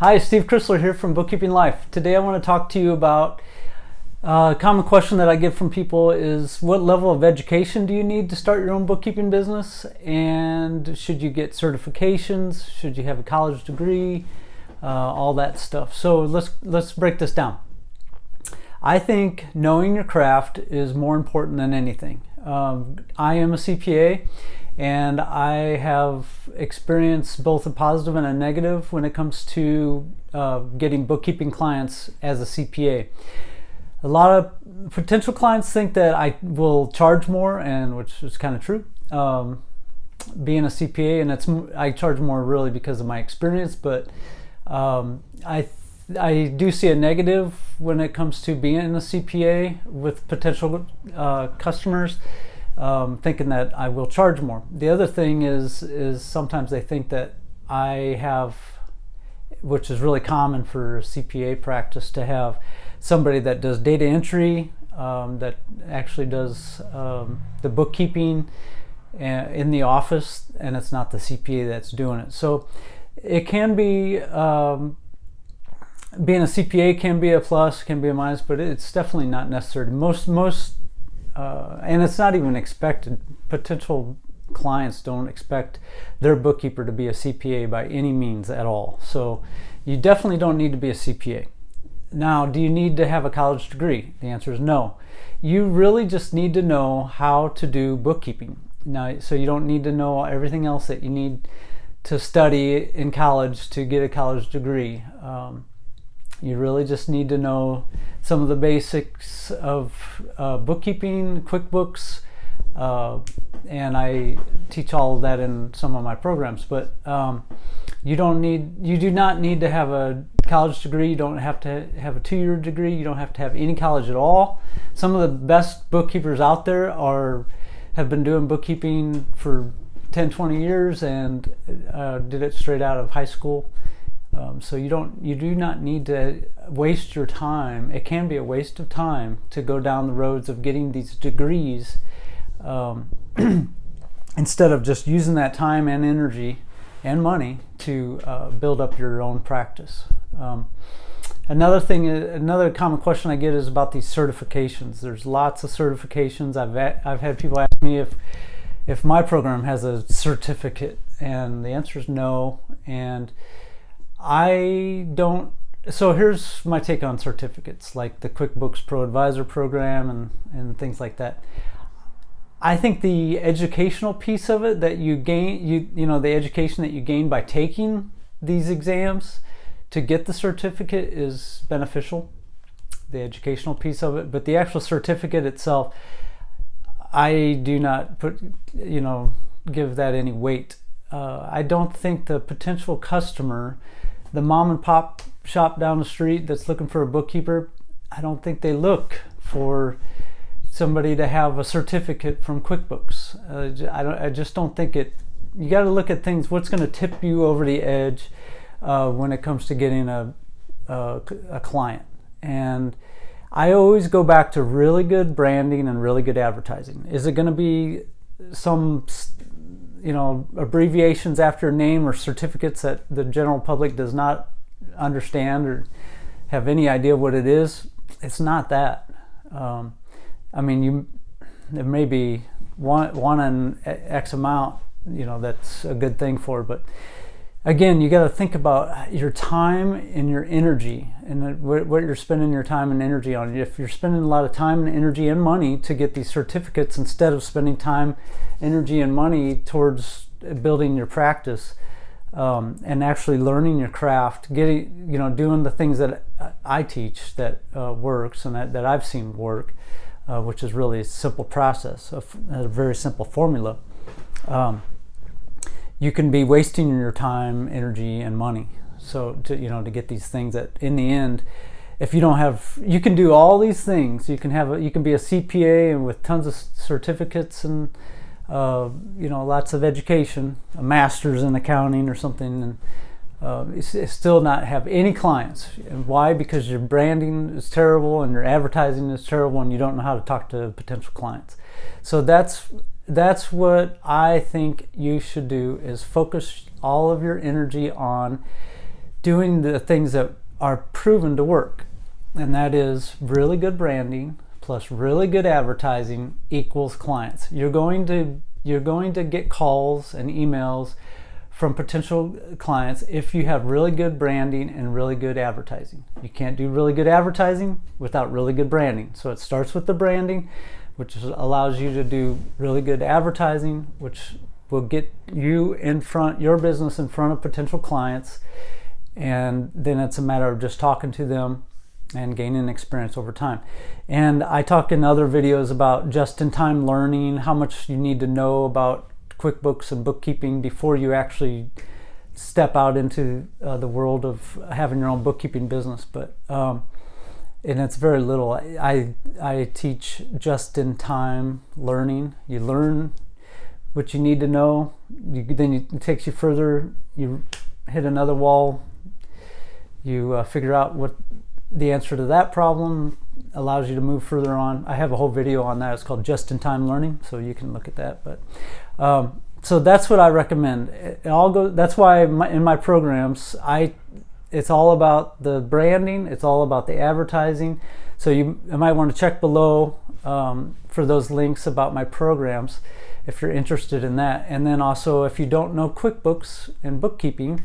Hi, Steve Chrysler here from Bookkeeping Life. Today I want to talk to you about a common question that I get from people is what level of education do you need to start your own bookkeeping business, and should you get certifications, should you have a college degree, all that stuff. So let's break this down. I think knowing your craft is more important than anything. I am a CPA, and I have experienced both a positive and a negative when it comes to getting bookkeeping clients as a CPA. A lot of potential clients think that I will charge more, and which is kind of true. Being a CPA, and I charge more really because of my experience, but I do see a negative when it comes to being a CPA with potential customers. Thinking that I will charge more. The other thing is sometimes they think that I have, which is really common for CPA practice, to have somebody that does data entry, that actually does the bookkeeping in the office, and it's not the CPA that's doing it. So it can be, being a CPA can be a plus, can be a minus, but it's definitely not necessary. And it's not even expected. Potential clients don't expect their bookkeeper to be a CPA by any means at all. So you definitely don't need to be a CPA. Now, do you need to have a college degree? The answer is no. You really just need to know how to do bookkeeping. Now, so you don't need to know everything else that you need to study in college to get a college degree. You really just need to know some of the basics of bookkeeping, QuickBooks, and I teach all of that in some of my programs. But you do not need to have a college degree. You don't have to have a 2-year degree. You don't have to have any college at all. Some of the best bookkeepers out there have been doing bookkeeping for 10, 20 years and did it straight out of high school. So you do not need to waste your time. It can be a waste of time to go down the roads of getting these degrees instead of just using that time and energy and money to build up your own practice. Another common question I get is about these certifications. There's lots of certifications. I've had people ask me if my program has a certificate, and the answer is no. And I don't. So here's my take on certificates, like the QuickBooks Pro Advisor program and things like that. I think the educational piece of it that you gain, the education that you gain by taking these exams to get the certificate is beneficial, the educational piece of it. But the actual certificate itself, I do not give that any weight. I don't think the potential customer, the mom and pop shop down the street that's looking for a bookkeeper, I don't think they look for somebody to have a certificate from QuickBooks. I just don't think it. You got to look at things. What's going to tip you over the edge when it comes to getting a client? And I always go back to really good branding and really good advertising. Is it going to be some abbreviations after a name or certificates that the general public does not understand or have any idea what it is? It's not that. There may be one in X amount, that's a good thing for, but again, you got to think about your time and your energy and what you're spending your time and energy on. If you're spending a lot of time and energy and money to get these certificates instead of spending time, energy, and money towards building your practice and actually learning your craft, doing the things that I teach that works and that I've seen work, which is really a simple process, a very simple formula. You can be wasting your time, energy, and money. So to get these things that in the end, if you don't have, you can do all these things. You can be a CPA and with tons of certificates and lots of education, a master's in accounting or something, and still not have any clients. And why? Because your branding is terrible and your advertising is terrible, and you don't know how to talk to potential clients. So that's what I think you should do, is focus all of your energy on doing the things that are proven to work, and that is really good branding plus really good advertising equals clients. You're going to get calls and emails from potential clients if you have really good branding and really good advertising. You can't do really good advertising without really good branding. So it starts with the branding, which allows you to do really good advertising, which will get you your business in front of potential clients. And then it's a matter of just talking to them and gaining experience over time. And I talk in other videos about just-in-time learning, how much you need to know about QuickBooks and bookkeeping before you actually step out into the world of having your own bookkeeping business. But and it's very little. I teach just-in-time learning. You learn what you need to know. Then it takes you further. You hit another wall. You figure out what the answer to that problem, allows you to move further on. I have a whole video on that. It's called Just-in-Time Learning, so you can look at that. But so that's what I recommend. That's why in my programs, it's all about the branding. It's all about the advertising. So you might want to check below for those links about my programs if you're interested in that. And then also, if you don't know QuickBooks and bookkeeping,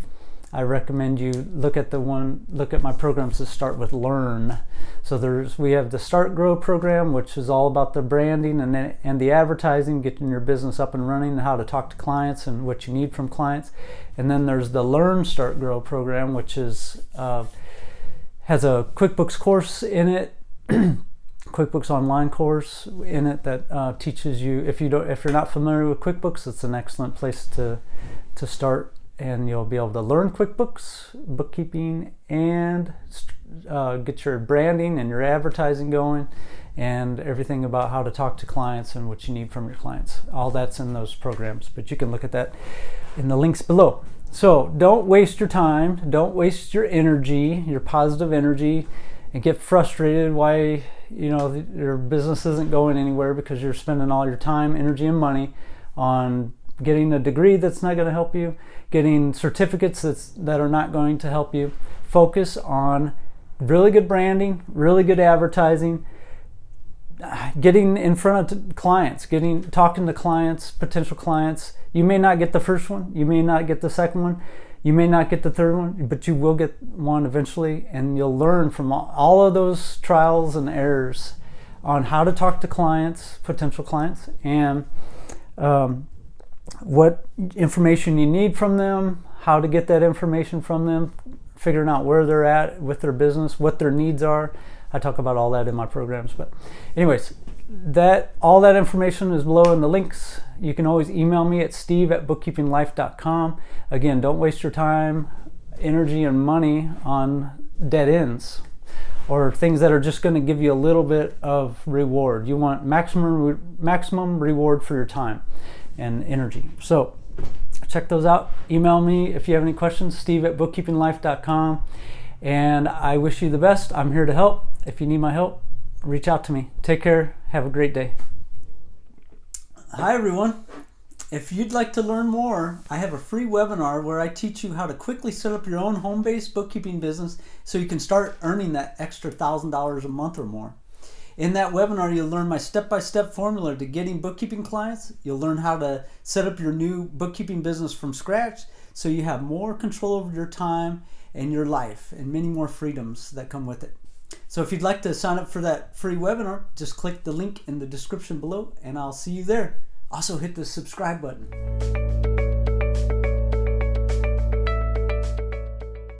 I recommend you look at my programs that start with Learn. So we have the Start Grow program, which is all about the branding and the advertising, getting your business up and running, and how to talk to clients and what you need from clients. And then there's the Learn Start Grow program, which has a QuickBooks course in it, QuickBooks Online course in it that teaches you. If you're not familiar with QuickBooks, it's an excellent place to start. And you'll be able to learn QuickBooks, bookkeeping, and get your branding and your advertising going, and everything about how to talk to clients and what you need from your clients. All that's in those programs, but you can look at that in the links below. So don't waste your time, don't waste your energy, your positive energy, and get frustrated why your business isn't going anywhere because you're spending all your time, energy, and money on getting a degree that's not going to help you, getting certificates that are not going to help you. Focus on really good branding, really good advertising, getting in front of clients, talking to clients, potential clients. You may not get the first one, you may not get the second one, you may not get the third one, but you will get one eventually, and you'll learn from all of those trials and errors on how to talk to clients, potential clients, and what information you need from them, how to get that information from them, figuring out where they're at with their business, what their needs are. I talk about all that in my programs. But anyways, all that information is below in the links. You can always email me at steve@bookkeepinglife.com. Again, don't waste your time, energy, and money on dead ends or things that are just going to give you a little bit of reward. You want maximum reward for your time and energy. So check those out. Email me if you have any questions, steve@bookkeepinglife.com. And I wish you the best. I'm here to help. If you need my help, reach out to me. Take care. Have a great day. Hi, everyone. If you'd like to learn more, I have a free webinar where I teach you how to quickly set up your own home-based bookkeeping business so you can start earning that extra $1,000 a month or more. In that webinar, you'll learn my step-by-step formula to getting bookkeeping clients. You'll learn how to set up your new bookkeeping business from scratch so you have more control over your time and your life and many more freedoms that come with it. So if you'd like to sign up for that free webinar, just click the link in the description below and I'll see you there. Also hit the subscribe button.